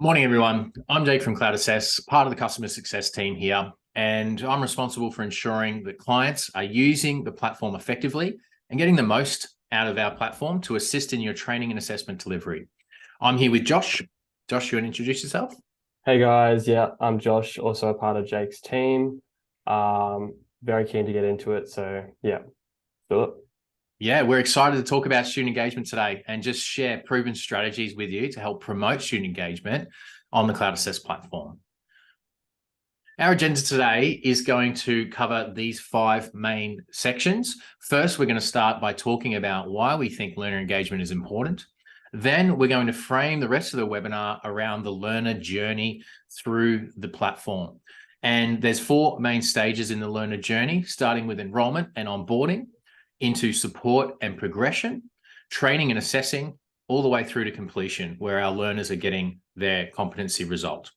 Morning, everyone. I'm Jake from Cloud Assess, part of the customer success team here, and I'm responsible for ensuring that clients are using the platform effectively and getting the most out of our platform to assist in your training and assessment delivery. I'm here with Josh. Josh, you want to introduce yourself? Hey guys, yeah, I'm Josh, also a part of Jake's team. Very keen to get into it, so yeah, do it. Yeah, we're excited to talk about student engagement today and just share proven strategies with you to help promote student engagement on the Cloud Assess platform. Our agenda today is going to cover these 5 main sections. First, we're going to start by talking about why we think learner engagement is important. Then we're going to frame the rest of the webinar around the learner journey through the platform. And there's 4 main stages in the learner journey, starting with enrollment and onboarding, into support and progression, training and assessing, all the way through to completion, where our learners are getting their competency result.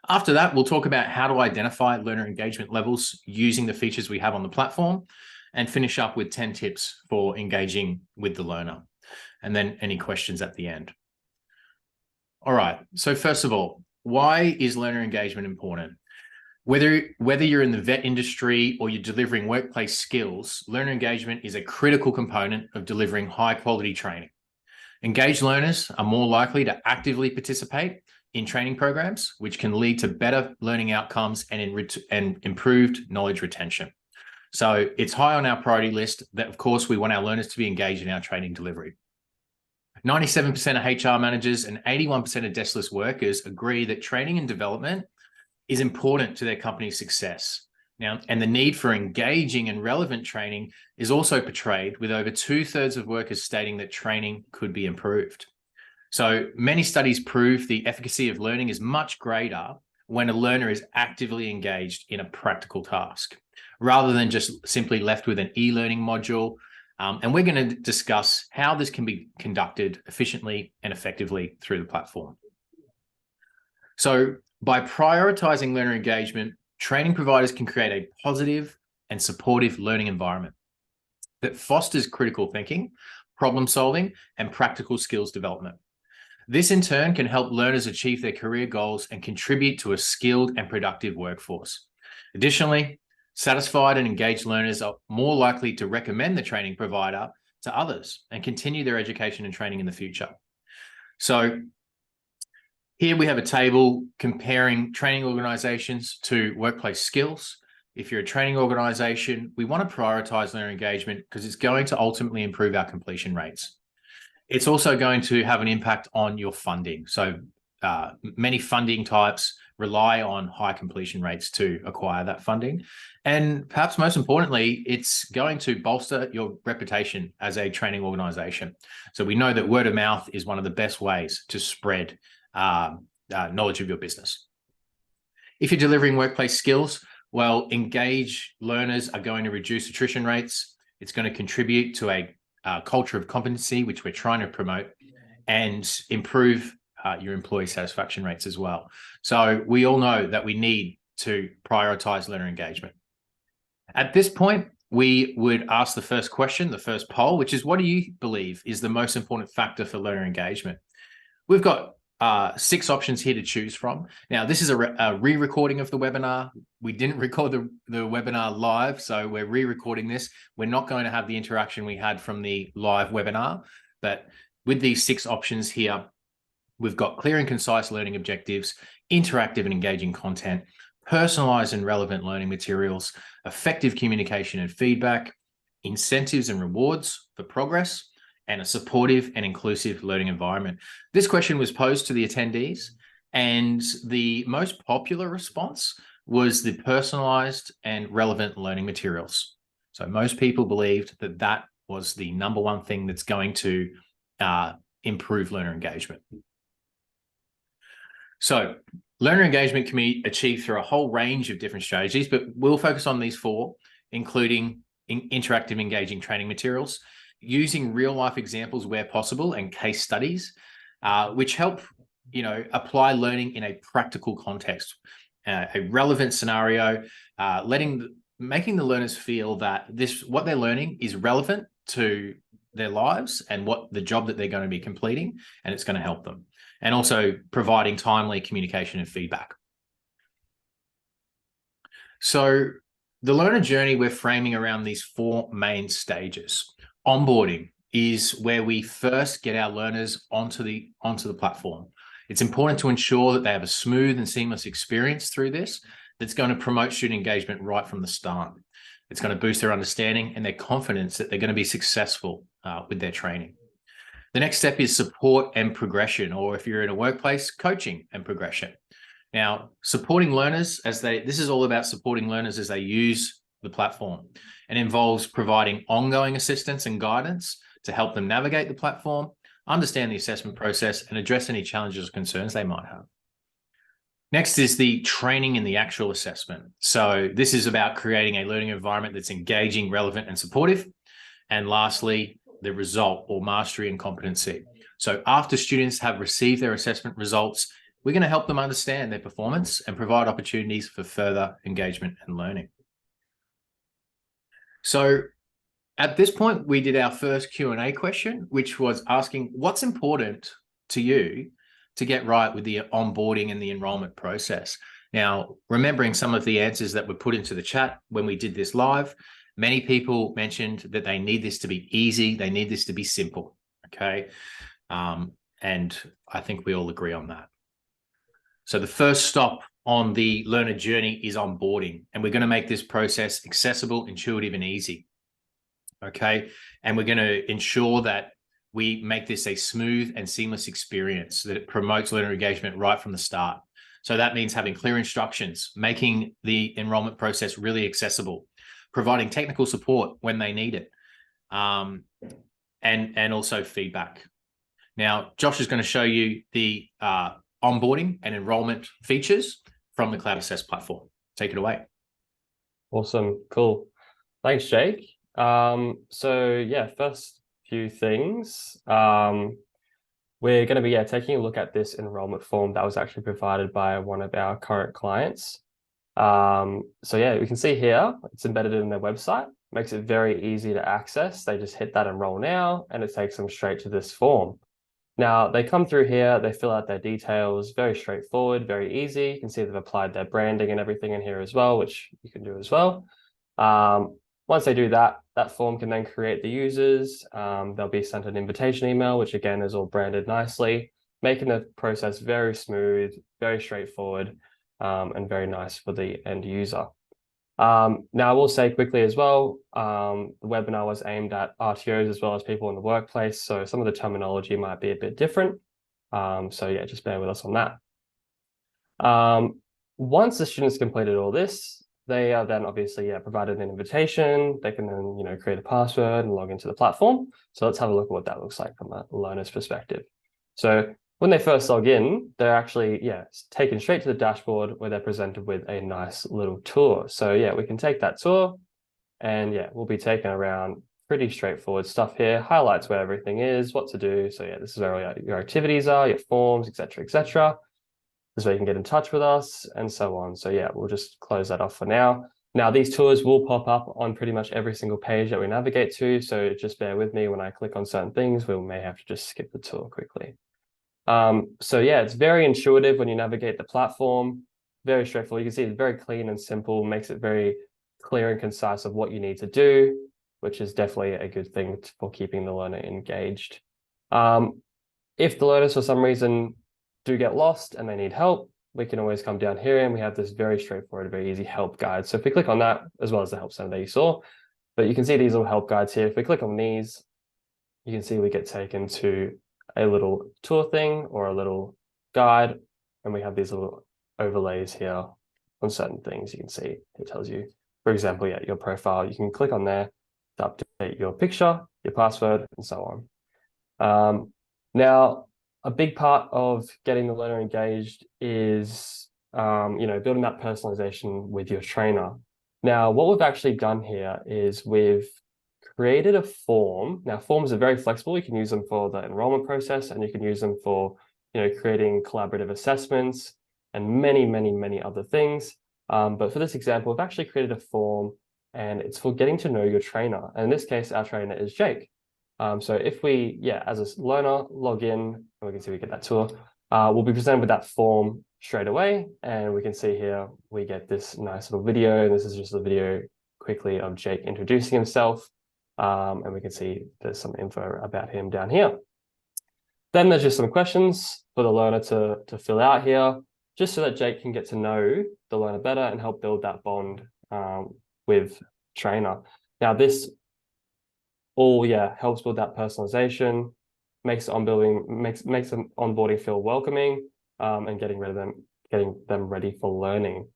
After that, we'll talk about how to identify learner engagement levels using the features we have on the platform, and finish up with 10 tips for engaging with the learner, and then any questions at the end. All right, so first of all, why is learner engagement important? Whether you're in the vet industry or you're delivering workplace skills, learner engagement is a critical component of delivering high quality training. Engaged learners are more likely to actively participate in training programs, which can lead to better learning outcomes and improved knowledge retention. So it's high on our priority list that, of course, we want our learners to be engaged in our training delivery. 97% of HR managers and 81% of deskless workers agree that training and development is important to their company's success. Now, and the need for engaging and relevant training is also portrayed, with over 2/3 of workers stating that training could be improved. So many studies prove the efficacy of learning is much greater when a learner is actively engaged in a practical task, rather than just simply left with an e-learning module. And we're going to discuss how this can be conducted efficiently and effectively through the platform. So by prioritizing learner engagement, training providers can create a positive and supportive learning environment that fosters critical thinking, problem solving, and practical skills development. This in turn can help learners achieve their career goals and contribute to a skilled and productive workforce. Additionally, satisfied and engaged learners are more likely to recommend the training provider to others and continue their education and training in the future. So here we have a table comparing training organizations to workplace skills. If you're a training organization, we want to prioritize learner engagement because it's going to ultimately improve our completion rates. It's also going to have an impact on your funding. So many funding types rely on high completion rates to acquire that funding. And perhaps most importantly, it's going to bolster your reputation as a training organization. So we know that word of mouth is one of the best ways to spread knowledge of your business. If you're delivering workplace skills, well, engaged learners are going to reduce attrition rates. It's going to contribute to a culture of competency, which we're trying to promote, and improve your employee satisfaction rates as well. So we all know that we need to prioritize learner engagement. At this point, we would ask the first question, the first poll, which is, what do you believe is the most important factor for learner engagement? We've got 6 options here to choose from. Now, this is a re-recording of the webinar. We didn't record the webinar live, so we're re-recording this. We're not going to have the interaction we had from the live webinar, but with these 6 options here, we've got clear and concise learning objectives, interactive and engaging content, personalized and relevant learning materials, effective communication and feedback, incentives and rewards for progress, and a supportive and inclusive learning environment. This question was posed to the attendees, and the most popular response was the personalized and relevant learning materials. So most people believed that that was the number one thing that's going to improve learner engagement. So learner engagement can be achieved through a whole range of different strategies, but we'll focus on these 4, including interactive, engaging training materials, using real-life examples where possible, and case studies, which help apply learning in a practical context, a relevant scenario, making the learners feel that what they're learning is relevant to their lives and what the job that they're going to be completing, and it's going to help them. And also providing timely communication and feedback. So the learner journey we're framing around these 4 main stages. Onboarding is where we first get our learners onto the platform. It's important to ensure that they have a smooth and seamless experience through this that's going to promote student engagement right from the start. It's going to boost their understanding and their confidence that they're going to be successful with their training. The next step is support and progression, or if you're in a workplace, coaching and progression. Now, supporting learners this is all about supporting learners as they use the platform, and involves providing ongoing assistance and guidance to help them navigate the platform, understand the assessment process, and address any challenges or concerns they might have. Next is the training and the actual assessment. So this is about creating a learning environment that's engaging, relevant, and supportive. And lastly, the result, or mastery and competency. So after students have received their assessment results, we're going to help them understand their performance and provide opportunities for further engagement and learning. So at this point, we did our first Q&A question, which was asking what's important to you to get right with the onboarding and the enrollment process. Now, remembering some of the answers that were put into the chat when we did this live, many people mentioned that they need this to be easy. They need this to be simple. Okay. And I think we all agree on that. So the first stop on the learner journey is onboarding, and we're going to make this process accessible, intuitive, and easy. Okay. And we're going to ensure that we make this a smooth and seamless experience, that it promotes learner engagement right from the start. So that means having clear instructions, making the enrollment process really accessible, providing technical support when they need it, and also feedback. Now, Josh is going to show you the onboarding and enrollment features from the Cloud Assess platform. Take it away. Awesome. Cool. Thanks, Jake. So yeah, first few things. We're going to be taking a look at this enrollment form that was actually provided by one of our current clients. So yeah, we can see here, it's embedded in their website, makes it very easy to access. They just hit that enroll now, and it takes them straight to this form. Now they come through here, they fill out their details, very straightforward, very easy. You can see they've applied their branding and everything in here as well, which you can do as well. Once they do that, that form can then create the users. They'll be sent an invitation email, which again is all branded nicely, making the process very smooth, very straightforward, and very nice for the end user. Now, I will say quickly as well, the webinar was aimed at RTOs as well as people in the workplace, so some of the terminology might be a bit different. So yeah, just bear with us on that. Once the students completed all this, they are then obviously provided an invitation. They can then create a password and log into the platform. So let's have a look at what that looks like from a learner's perspective. So when they first log in, they're actually taken straight to the dashboard where they're presented with a nice little tour. So yeah, we can take that tour, and yeah, we'll be taken around pretty straightforward stuff here. Highlights where everything is, what to do. So yeah, this is where your activities are, your forms, etc., etc. This is where you can get in touch with us, and so on. So yeah, we'll just close that off for now. Now, these tours will pop up on pretty much every single page that we navigate to. So just bear with me when I click on certain things. We may have to just skip the tour quickly. So yeah, it's very intuitive when you navigate the platform, very straightforward. You can see it's very clean and simple, makes it very clear and concise of what you need to do, which is definitely a good thing for keeping the learner engaged. If the learners for some reason do get lost and they need help, we can always come down here and we have this very straightforward, very easy help guide. So if we click on that, as well as the help center that you saw, but you can see these little help guides here. If we click on these, you can see we get taken to a little tour thing or a little guide, and we have these little overlays here on certain things. You can see it tells you, for example, your profile. You can click on there to update your picture, your password, and so on. Now, a big part of getting the learner engaged is building that personalization with your trainer. Now, what we've actually done here is we've created a form. Now, forms are very flexible. You can use them for the enrollment process, and you can use them for creating collaborative assessments and many, many, many other things. But for this example, we've actually created a form, and it's for getting to know your trainer. And in this case, our trainer is Jake. So if we, as a learner, log in, and we can see we get that tour, we'll be presented with that form straight away. And we can see here, we get this nice little video. And this is just a video quickly of Jake introducing himself. And we can see there's some info about him down here. Then there's just some questions for the learner to fill out here, just so that Jake can get to know the learner better and help build that bond with trainer. Now this all helps build that personalization, makes the onboarding feel welcoming, and getting them ready for learning.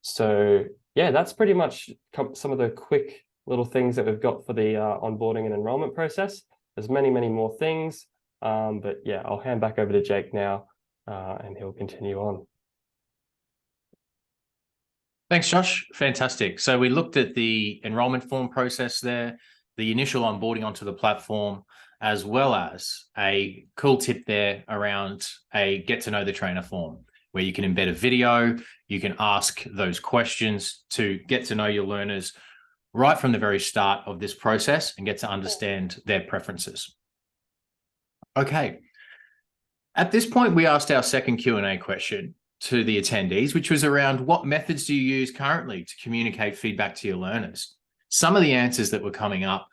So that's pretty much some of the quick little things that we've got for the onboarding and enrollment process. There's many more things, but I'll hand back over to Jake now, and he'll continue on. Thanks, Josh. Fantastic. So we looked at the enrollment form process there, the initial onboarding onto the platform, as well as a cool tip there around a get to know the trainer form, where you can embed a video, you can ask those questions to get to know your learners right from the very start of this process and get to understand their preferences. Okay. At this point, we asked our second Q&A question to the attendees, which was around what methods do you use currently to communicate feedback to your learners? Some of the answers that were coming up,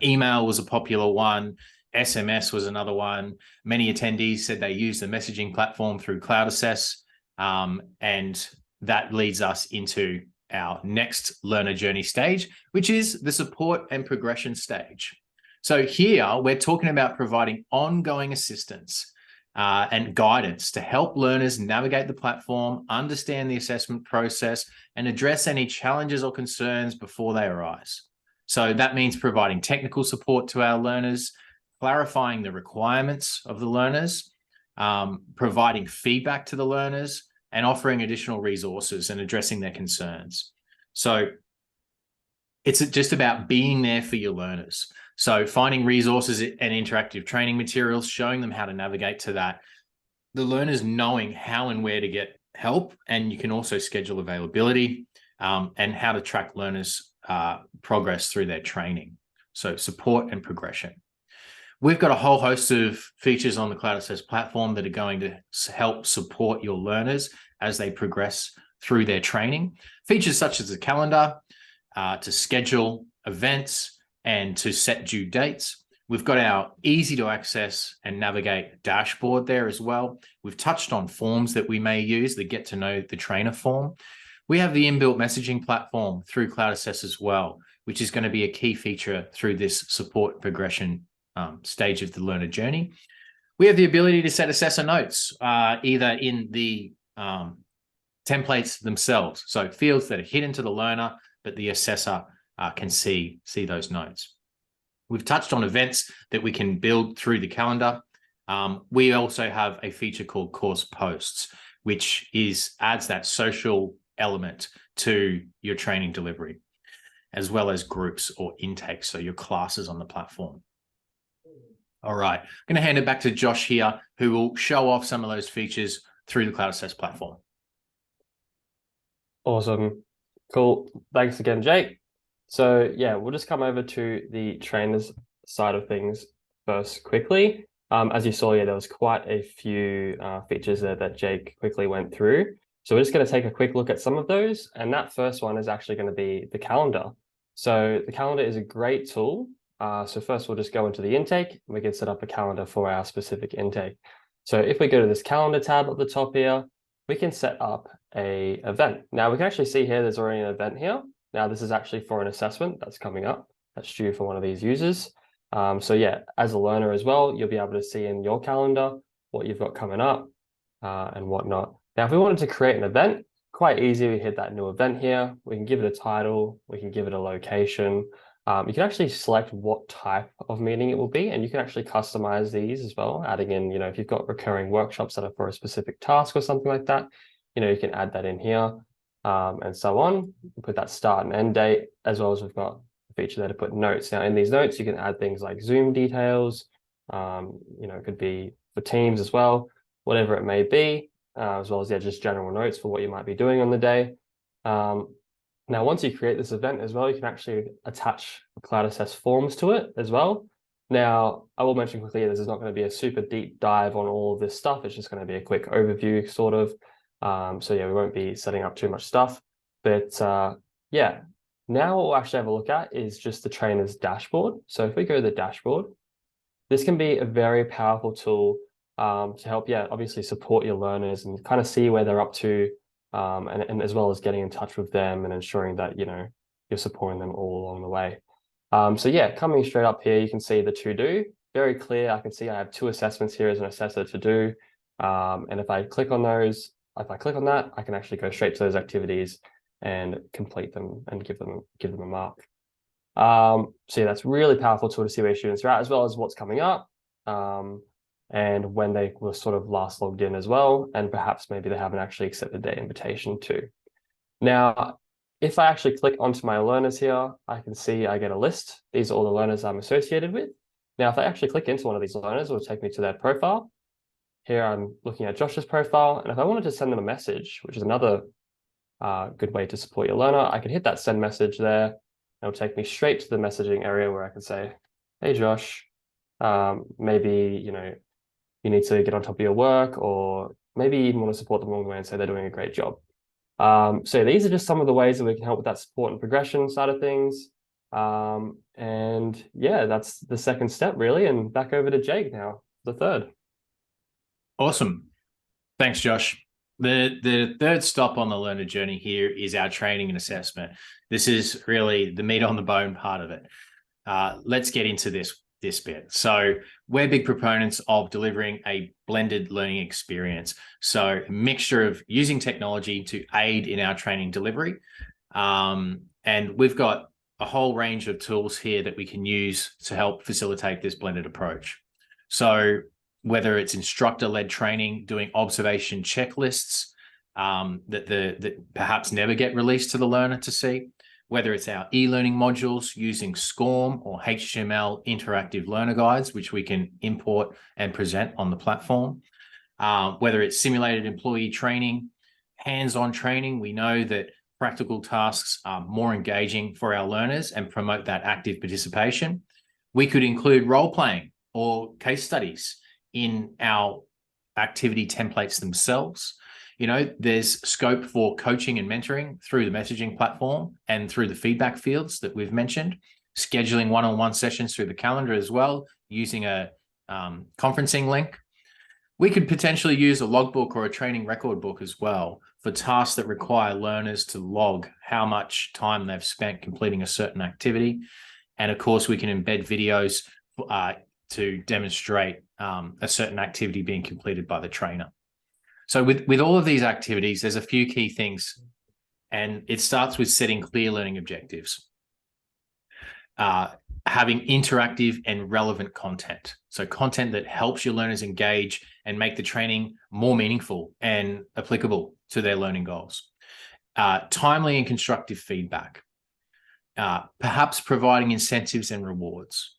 email was a popular one, SMS was another one. Many attendees said they use the messaging platform through Cloud Assess, and that leads us into our next learner journey stage, which is the support and progression stage. So here we're talking about providing ongoing assistance and guidance to help learners navigate the platform, understand the assessment process, and address any challenges or concerns before they arise. So that means providing technical support to our learners, clarifying the requirements of the learners, providing feedback to the learners, and offering additional resources and addressing their concerns. So it's just about being there for your learners. So finding resources and interactive training materials, showing them how to navigate to that, the learners knowing how and where to get help, and you can also schedule availability, and how to track learners' progress through their training. So support and progression. We've got a whole host of features on the Cloud Assess platform that are going to help support your learners as they progress through their training. Features such as a calendar to schedule events and to set due dates. We've got our easy to access and navigate dashboard there as well. We've touched on forms that we may use, the get to know the trainer form. We have the inbuilt messaging platform through Cloud Assess as well, which is going to be a key feature through this support progression stage of the learner journey. We have the ability to set assessor notes, either in the templates themselves, so fields that are hidden to the learner, but the assessor can see those notes. We've touched on events that we can build through the calendar. We also have a feature called course posts, which adds that social element to your training delivery, as well as groups or intakes, so your classes on the platform. All right, I'm going to hand it back to Josh here, who will show off some of those features through the Cloud Assess platform. Awesome. Cool. Thanks again, Jake. So we'll just come over to the trainers side of things first quickly. As you saw, there was quite a few features there that Jake quickly went through. So we're just going to take a quick look at some of those. And that first one is actually going to be the calendar. So the calendar is a great tool. So first we'll just go into the intake and we can set up a calendar for our specific intake. So if we go to this calendar tab at the top here, we can set up an event. Now we can actually see here, there's already an event here. Now this is actually for an assessment that's coming up, that's due for one of these users. So as a learner as well, you'll be able to see in your calendar what you've got coming up and whatnot. Now, if we wanted to create an event, quite easy, we hit that new event here. We can give it a title, we can give it a location. You can actually select what type of meeting it will be, and you can actually customize these as well, adding in, if you've got recurring workshops that are for a specific task or something like that, you can add that in here, and so on. Put that start and end date, as well as we've got a feature there to put notes. Now, in these notes, you can add things like Zoom details, it could be for Teams as well, whatever it may be, as well as just general notes for what you might be doing on the day. Now, once you create this event as well, you can actually attach Cloud Assess forms to it as well. Now, I will mention quickly, this is not going to be a super deep dive on all of this stuff. It's just going to be a quick overview, sort of. So yeah, we won't be setting up too much stuff. But yeah, now what we'll actually have a look at is just the trainer's dashboard. So if we go to the dashboard, this can be a very powerful tool to help, yeah, obviously support your learners and kind of see where they're up to, and as well as getting in touch with them and ensuring that, you know, you're supporting them all along the way. So yeah, coming straight up here, you can see the to-do, very clear. I can see I have 2 assessments here as an assessor to do. And if I click on those, if I click on that, I can actually go straight to those activities and complete them and give them a mark. So yeah, that's really powerful tool to see where students are at, as well as what's coming up, and when they were sort of last logged in as well, and perhaps maybe they haven't actually accepted their invitation too. Now, if I actually click onto my learners here, I can see I get a list. These are all the learners I'm associated with. Now, if I actually click into one of these learners, it will take me to their profile. Here I'm looking at Josh's profile, and if I wanted to send them a message, which is another good way to support your learner, I can hit that send message there. It'll take me straight to the messaging area where I can say, hey, Josh, maybe, you know, you need to get on top of your work, or maybe you even want to support them along the way and say they're doing a great job. So these are just some of the ways that we can help with that support and progression side of things. And yeah, that's the second step really. And back over to Jake now, the third. Awesome. Thanks, Josh. The third stop on the learner journey here is our training and assessment. This is really the meat on the bone part of it. Let's get into this bit. So we're big proponents of delivering a blended learning experience. So a mixture of using technology to aid in our training delivery. And we've got a whole range of tools here that we can use to help facilitate this blended approach. So whether it's instructor-led training, doing observation checklists that perhaps never get released to the learner to see, whether it's our e-learning modules using SCORM or HTML interactive learner guides, which we can import and present on the platform, whether it's simulated employee training, hands-on training. We know that practical tasks are more engaging for our learners and promote that active participation. We could include role-playing or case studies in our activity templates themselves. You know, there's scope for coaching and mentoring through the messaging platform and through the feedback fields that we've mentioned, scheduling one-on-one sessions through the calendar as well, using a conferencing link. We could potentially use a logbook or a training record book as well for tasks that require learners to log how much time they've spent completing a certain activity. And of course, we can embed videos to demonstrate a certain activity being completed by the trainer. So with all of these activities, there's a few key things, and it starts with setting clear learning objectives, having interactive and relevant content. So content that helps your learners engage and make the training more meaningful and applicable to their learning goals. Timely and constructive feedback, perhaps providing incentives and rewards.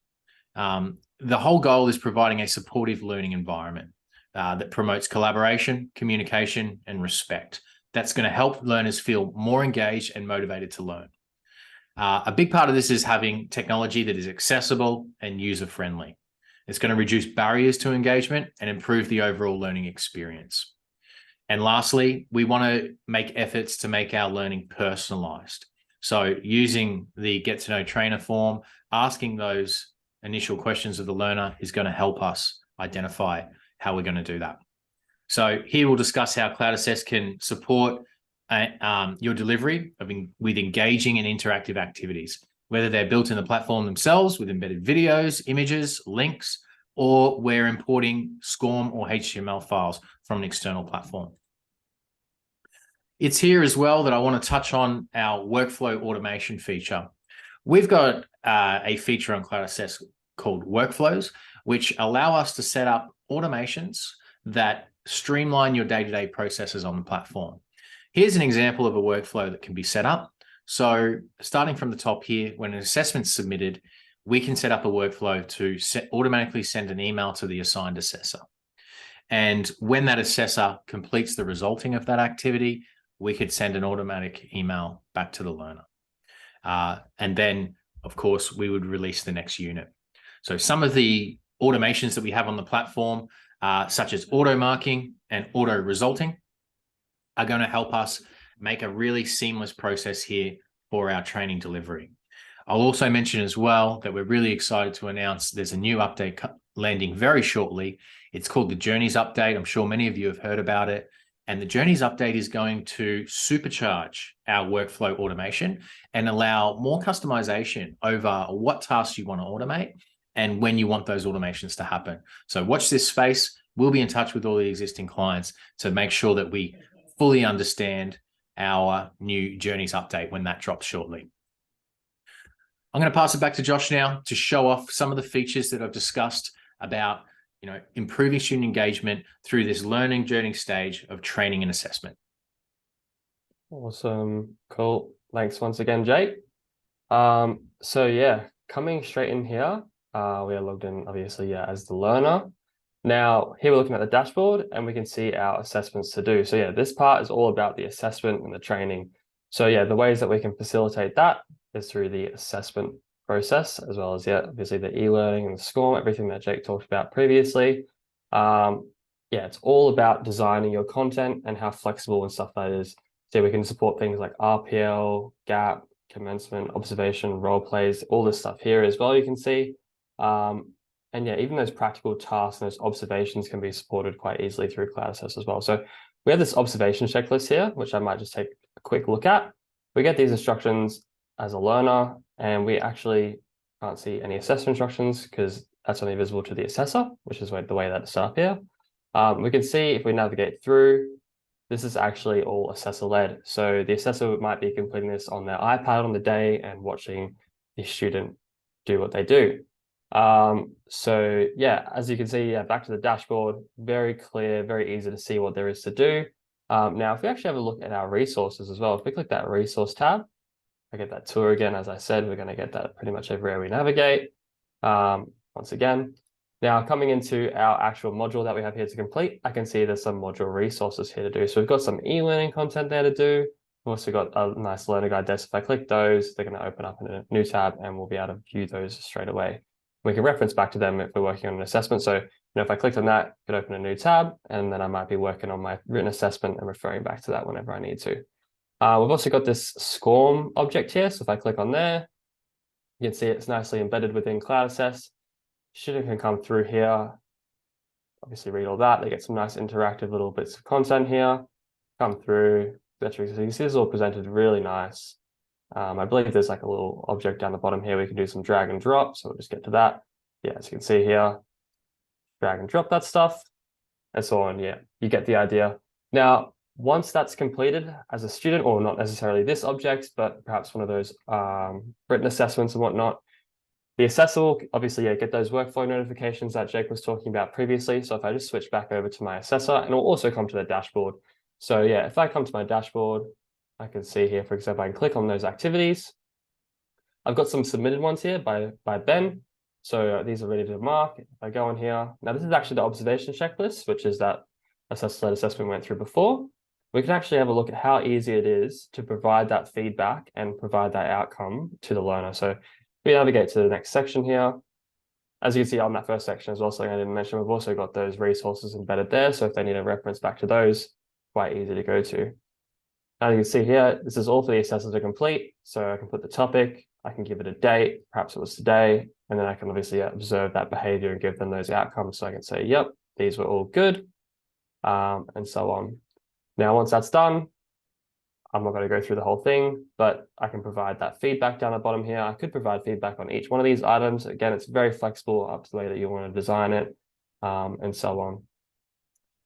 The whole goal is providing a supportive learning environment that promotes collaboration, communication, and respect. That's going to help learners feel more engaged and motivated to learn. A big part of this is having technology that is accessible and user-friendly. It's going to reduce barriers to engagement and improve the overall learning experience. And lastly, we want to make efforts to make our learning personalized. So using the Get to Know Trainer form, asking those initial questions of the learner is going to help us identify how we're going to do that. So here we'll discuss how Cloud Assess can support your delivery with engaging and interactive activities, whether they're built in the platform themselves with embedded videos, images, links, or we're importing SCORM or HTML files from an external platform. It's here as well that I want to touch on our workflow automation feature. We've got a feature on Cloud Assess called Workflows, which allow us to set up automations that streamline your day-to-day processes on the platform. Here's an example of a workflow that can be set up. So starting from the top here, when an assessment's submitted, we can set up a workflow to automatically send an email to the assigned assessor. And when that assessor completes the resulting of that activity, we could send an automatic email back to the learner. And then, of course, we would release the next unit. So some of the automations that we have on the platform, such as auto marking and auto resulting, are going to help us make a really seamless process here for our training delivery. I'll also mention as well that we're really excited to announce there's a new update landing very shortly. It's called the Journeys Update. I'm sure many of you have heard about it. And the Journeys Update is going to supercharge our workflow automation and allow more customization over what tasks you want to automate and when you want those automations to happen. So watch this space. We'll be in touch with all the existing clients to make sure that we fully understand our new Journeys Update when that drops shortly. I'm going to pass it back to Josh now to show off some of the features that I've discussed about, improving student engagement through this learning journey stage of training and assessment. Awesome. Cool. Thanks once again, Jake. So yeah, coming straight in here, we are logged in obviously, as the learner. Now here we're looking at the dashboard and we can see our assessments to do. So yeah, this part is all about the assessment and the training. So yeah, the ways that we can facilitate that is through the assessment process, as well as, obviously the e-learning and the SCORM, everything that Jake talked about previously. It's all about designing your content and how flexible and stuff that is. So we can support things like RPL, gap, commencement, observation, role plays, all this stuff here as well, you can see. And even those practical tasks and those observations can be supported quite easily through Cloud Assess as well. So we have this observation checklist here, which I might just take a quick look at. We get these instructions as a learner, and we actually can't see any assessment instructions because that's only visible to the assessor, which is the way that it's set up here. We can see if we navigate through, this is actually all assessor-led. So the assessor might be completing this on their iPad on the day and watching the student do what they do. So as you can see, back to the dashboard, very clear, very easy to see what there is to do. Now, if we actually have a look at our resources as well, if we click that resource tab, I get that tour again. As I said, we're going to get that pretty much everywhere we navigate. Once again, now coming into our actual module that we have here to complete, I can see there's some module resources here to do. So we've got some e-learning content there to do. We've also got a nice learner guide there. So if I click those, they're going to open up in a new tab and we'll be able to view those straight away. We can reference back to them if we're working on an assessment. So, if I clicked on that, it could open a new tab, and then I might be working on my written assessment and referring back to that whenever I need to. We've also got this SCORM object here. So if I click on there, you can see it's nicely embedded within Cloud Assess. Student can come through here, obviously read all that. They get some nice interactive little bits of content here, come through, etc. So you can see this is all presented really nice. I believe there's like a little object down the bottom here. We can do some drag and drop. So we'll just get to that. As you can see here, drag and drop that stuff and so on. You get the idea. Now, once that's completed as a student, or not necessarily this object, but perhaps one of those written assessments and whatnot, the assessor will obviously get those workflow notifications that Jake was talking about previously. So if I just switch back over to my assessor, and it'll also come to the dashboard. So if I come to my dashboard, I can see here, for example, I can click on those activities. I've got some submitted ones here by Ben. So these are ready to mark. If I go in here, now this is actually the observation checklist, which is that assessor-led assessment we went through before. We can actually have a look at how easy it is to provide that feedback and provide that outcome to the learner. So we navigate to the next section here. As you can see on that first section as well, something I didn't mention, we've also got those resources embedded there. So if they need a reference back to those, quite easy to go to. Now you can see here, this is all for the assessor to complete. So I can put the topic, I can give it a date, perhaps it was today, and then I can obviously observe that behavior and give them those outcomes. So I can say, yep, these were all good, and so on. Now, once that's done, I'm not going to go through the whole thing, but I can provide that feedback down the bottom here. I could provide feedback on each one of these items. Again, it's very flexible up to the way that you want to design it, and so on.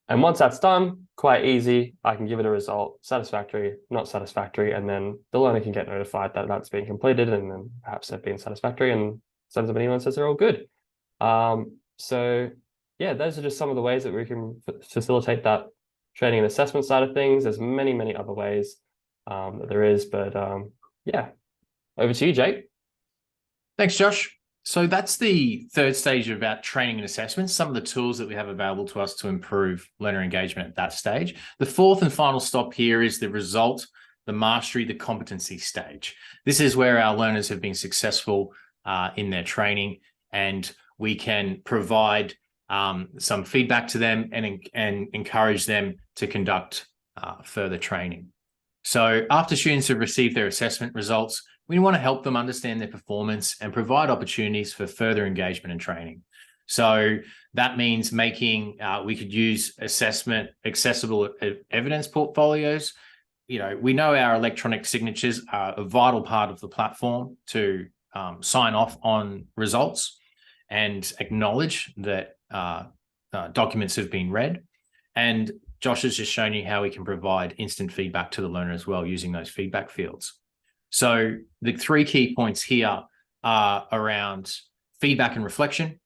And once that's done, quite easy, I can give it a result, satisfactory, not satisfactory, and then the learner can get notified that that's been completed, and then perhaps they've been satisfactory and sends them an email and says they're all good. So those are just some of the ways that we can facilitate that training and assessment side of things. There's many, many other ways that there is, but over to you, Jake. Thanks, Josh. So that's the third stage about training and assessment, some of the tools that we have available to us to improve learner engagement at that stage. The fourth and final stop here is the result, the mastery, the competency stage. This is where our learners have been successful in their training, and we can provide some feedback to them and encourage them to conduct further training. So after students have received their assessment results, we want to help them understand their performance and provide opportunities for further engagement and training. So that means making, we could use assessment accessible evidence portfolios. We know our electronic signatures are a vital part of the platform to sign off on results and acknowledge that documents have been read. And Josh has just shown you how we can provide instant feedback to the learner as well using those feedback fields. So the three key points here are around feedback and reflection,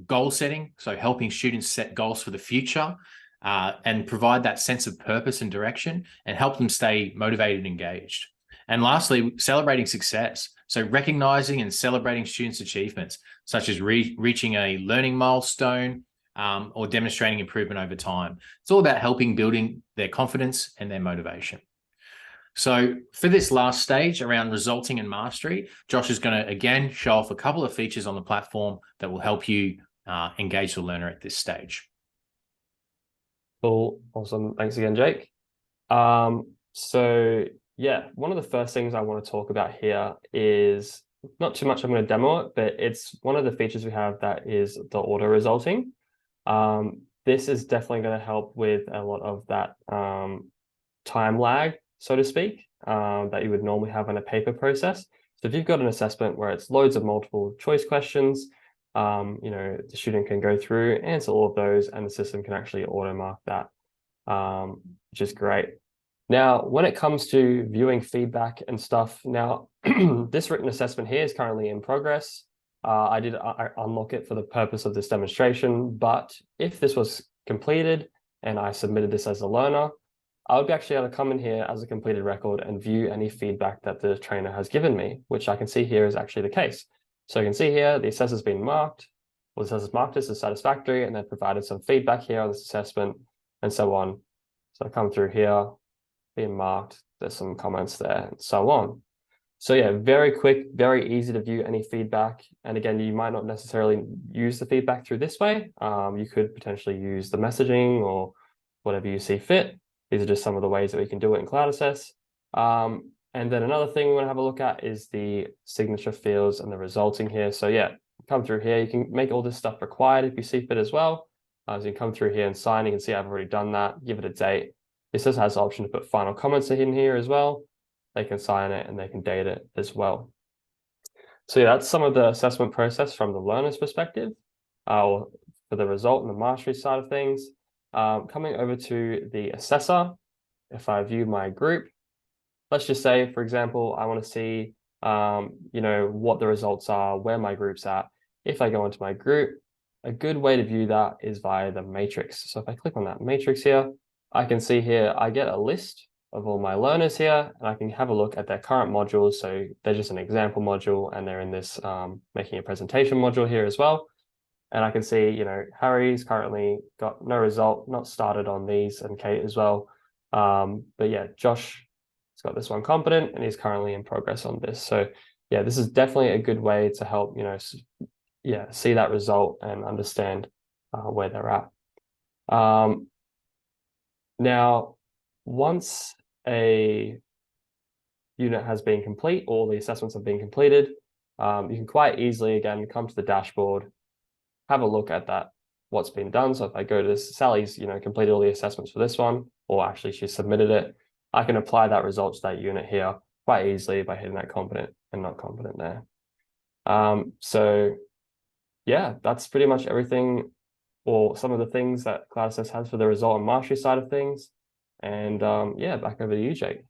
goal setting, so helping students set goals for the future and provide that sense of purpose and direction and help them stay motivated and engaged. And lastly, celebrating success. So recognizing and celebrating students' achievements, such as reaching a learning milestone or demonstrating improvement over time. It's all about helping building their confidence and their motivation. So for this last stage around resulting and mastery, Josh is going to, again, show off a couple of features on the platform that will help you engage the learner at this stage. Cool. Awesome. Thanks again, Jake. So yeah, one of the first things I want to talk about here is not too much I'm going to demo it, but it's one of the features we have that is the auto resulting. This is definitely going to help with a lot of that time lag, so to speak, that you would normally have in a paper process. So if you've got an assessment where it's loads of multiple choice questions, the student can go through, answer all of those, and the system can actually auto mark that, which is great. Now, when it comes to viewing feedback and stuff, now this written assessment here is currently in progress. I did unlock it for the purpose of this demonstration, but if this was completed and I submitted this as a learner, I would be actually able to come in here as a completed record and view any feedback that the trainer has given me, which I can see here is actually the case. So you can see here, the assessor's been marked, or the assessor's marked this as satisfactory, and then provided some feedback here on this assessment, and so on. So I come through here, being marked, there's some comments there, and so on. So yeah, very quick, very easy to view any feedback. And again, you might not necessarily use the feedback through this way. You could potentially use the messaging or whatever you see fit. These are just some of the ways that we can do it in Cloud Assess. And then another thing we want to have a look at is the signature fields and the resulting here. So yeah, come through here. You can make all this stuff required if you see fit as well. So you can come through here and sign. You can see I've already done that. Give it a date. This just has the option to put final comments in here as well. They can sign it and they can date it as well. So yeah, that's some of the assessment process from the learner's perspective, or for the result and the mastery side of things. Coming over to the assessor, if I view my group, let's just say, for example, I want to see, what the results are, where my group's at. If I go into my group, a good way to view that is via the matrix. So if I click on that matrix here, I can see here, I get a list of all my learners here, and I can have a look at their current modules. So they're just an example module, and they're in this making a presentation module here as well. And I can see, Harry's currently got no result, not started on these, and Kate as well. But yeah, Josh has got this one competent, and he's currently in progress on this. So yeah, this is definitely a good way to help, see that result and understand where they're at. Now, once a unit has been complete, all the assessments have been completed, you can quite easily, again, come to the dashboard, have a look at that, what's been done. So if I go to this, Sally's, completed all the assessments for this one, or actually she submitted it, I can apply that result to that unit here quite easily by hitting that competent and not competent there. So yeah, that's pretty much everything, or some of the things that Cloud Assess has for the result and mastery side of things. And yeah, back over to you, Jake.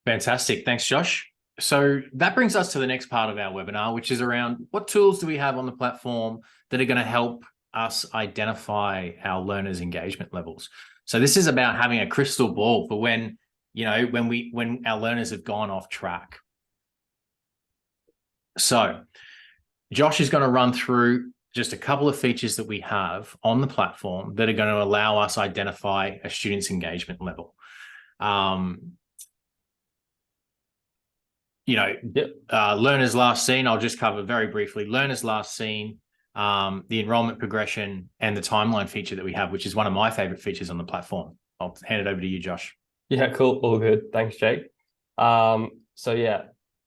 Fantastic. Thanks, Josh. So that brings us to the next part of our webinar, which is around what tools do we have on the platform that are going to help us identify our learners' engagement levels. So this is about having a crystal ball for when our learners have gone off track. So Josh is going to run through just a couple of features that we have on the platform that are going to allow us identify a student's engagement level. Learners last seen, I'll just cover very briefly. Learners last seen, the enrollment progression, and the timeline feature that we have, which is one of my favorite features on the platform. I'll hand it over to you, Josh. Yeah, cool. All good. Thanks, Jake. So yeah,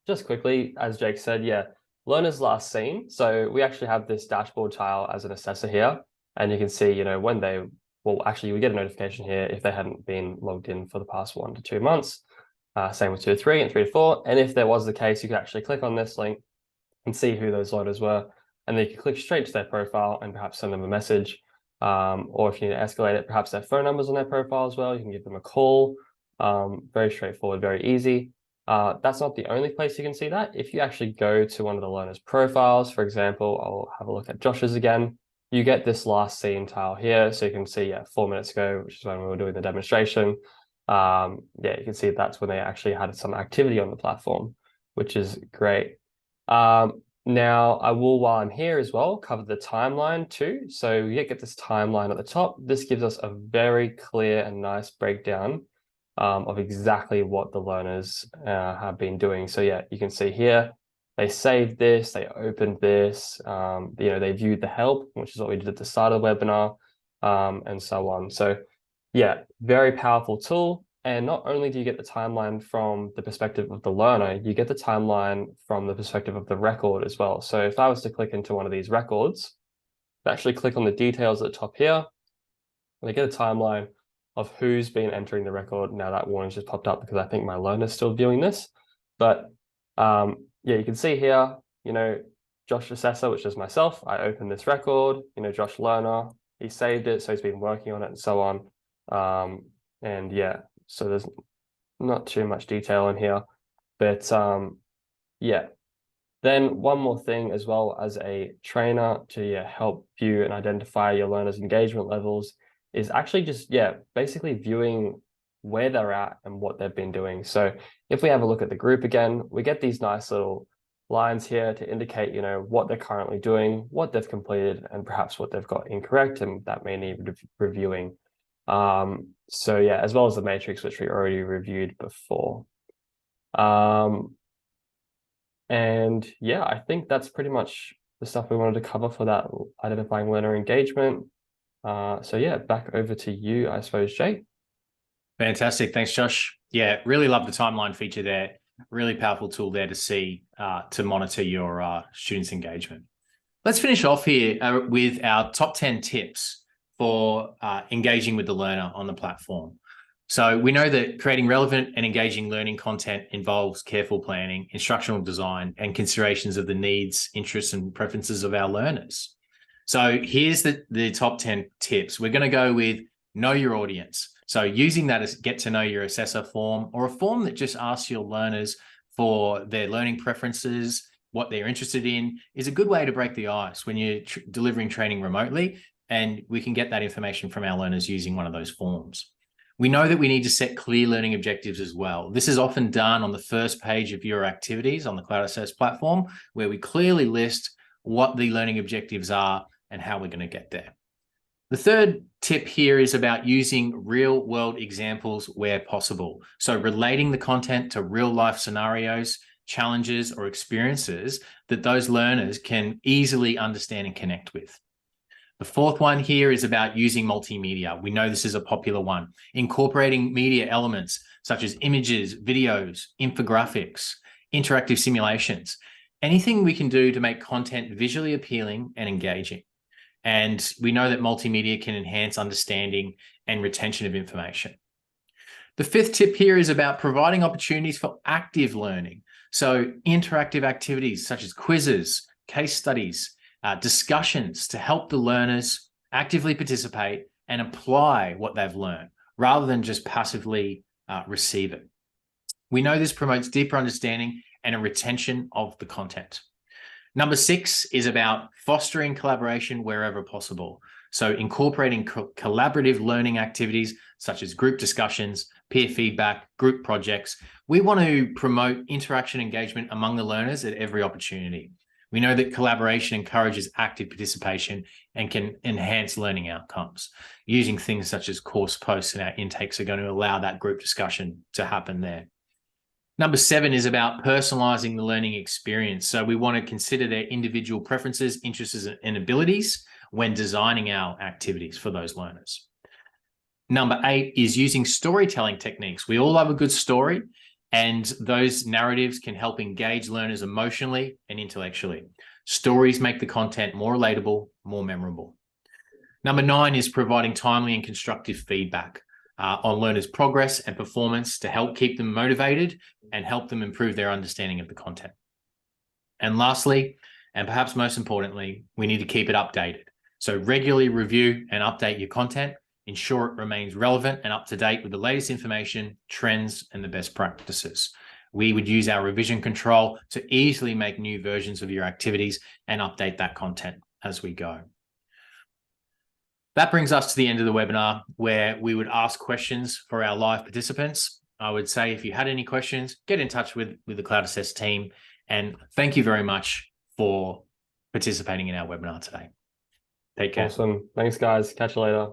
just quickly, as Jake said, yeah, learners last seen. So we actually have this dashboard tile as an assessor here, and you can see, when they, well, actually, we get a notification here if they hadn't been logged in for the past 1 to 2 months. Same with 2 to 3 and 3 to 4. And if there was the case, you could actually click on this link and see who those learners were. And then you can click straight to their profile and perhaps send them a message. Or if you need to escalate it, perhaps their phone numbers on their profile as well. You can give them a call. Very straightforward, very easy. That's not the only place you can see that. If you actually go to one of the learners' profiles, for example, I'll have a look at Josh's again. You get this last seen tile here. So you can see, 4 minutes ago, which is when we were doing the demonstration. You can see that's when they actually had some activity on the platform, which is great. Now, I will, while I'm here as well, cover the timeline too. So you get this timeline at the top. This gives us a very clear and nice breakdown of exactly what the learners have been doing. So yeah, you can see here, they saved this, they opened this, they viewed the help, which is what we did at the start of the webinar, and so on. So yeah, very powerful tool. And not only do you get the timeline from the perspective of the learner, you get the timeline from the perspective of the record as well. So if I was to click into one of these records, actually click on the details at the top here, and I get a timeline of who's been entering the record. Now that warning just popped up because I think my learner's still viewing this. But you can see here, Josh Assessor, which is myself, I opened this record, Josh Learner, he saved it, so he's been working on it and so on. So there's not too much detail in here, but Then one more thing as well as a trainer to help view and identify your learners' engagement levels is actually just, basically viewing where they're at and what they've been doing. So if we have a look at the group again, we get these nice little lines here to indicate, what they're currently doing, what they've completed, and perhaps what they've got incorrect, and that may need reviewing. As well as the matrix, which we already reviewed before. I think that's pretty much the stuff we wanted to cover for that identifying learner engagement. Back over to you, I suppose, Jake. Fantastic. Thanks, Josh. Yeah, really love the timeline feature there. Really powerful tool there to see, to monitor your students' engagement. Let's finish off here with our top 10 tips for engaging with the learner on the platform. So we know that creating relevant and engaging learning content involves careful planning, instructional design, and considerations of the needs, interests, and preferences of our learners. So here's the top 10 tips. We're going to go with know your audience. So using that as get to know your assessor form, or a form that just asks your learners for their learning preferences, what they're interested in, is a good way to break the ice when you're delivering training remotely. And we can get that information from our learners using one of those forms. We know that we need to set clear learning objectives as well. This is often done on the first page of your activities on the Cloud Assess platform, where we clearly list what the learning objectives are and how we're going to get there. The third tip here is about using real-world examples where possible. So relating the content to real-life scenarios, challenges, or experiences that those learners can easily understand and connect with. The fourth one here is about using multimedia. We know this is a popular one. Incorporating media elements such as images, videos, infographics, interactive simulations, anything we can do to make content visually appealing and engaging. And we know that multimedia can enhance understanding and retention of information. The fifth tip here is about providing opportunities for active learning. So interactive activities such as quizzes, case studies, discussions to help the learners actively participate and apply what they've learned rather than just passively receive it. We know this promotes deeper understanding and a retention of the content. Number 6 is about fostering collaboration wherever possible. So incorporating collaborative learning activities such as group discussions, peer feedback, group projects. We want to promote interaction engagement among the learners at every opportunity. We know that collaboration encourages active participation and can enhance learning outcomes. Using things such as course posts in our intakes are going to allow that group discussion to happen there. Number 7 is about personalizing the learning experience. So we want to consider their individual preferences, interests, and abilities when designing our activities for those learners. Number 8 is using storytelling techniques. We all love a good story, and those narratives can help engage learners emotionally and intellectually. Stories make the content more relatable, more memorable. Number 9 is providing timely and constructive feedback on learners' progress and performance to help keep them motivated and help them improve their understanding of the content. And lastly, and perhaps most importantly, we need to keep it updated. So regularly review and update your content. Ensure it remains relevant and up to date with the latest information, trends, and the best practices. We would use our revision control to easily make new versions of your activities and update that content as we go. That brings us to the end of the webinar, where we would ask questions for our live participants. I would say if you had any questions, get in touch with the Cloud Assess team. And thank you very much for participating in our webinar today. Take care. Awesome. Thanks, guys. Catch you later.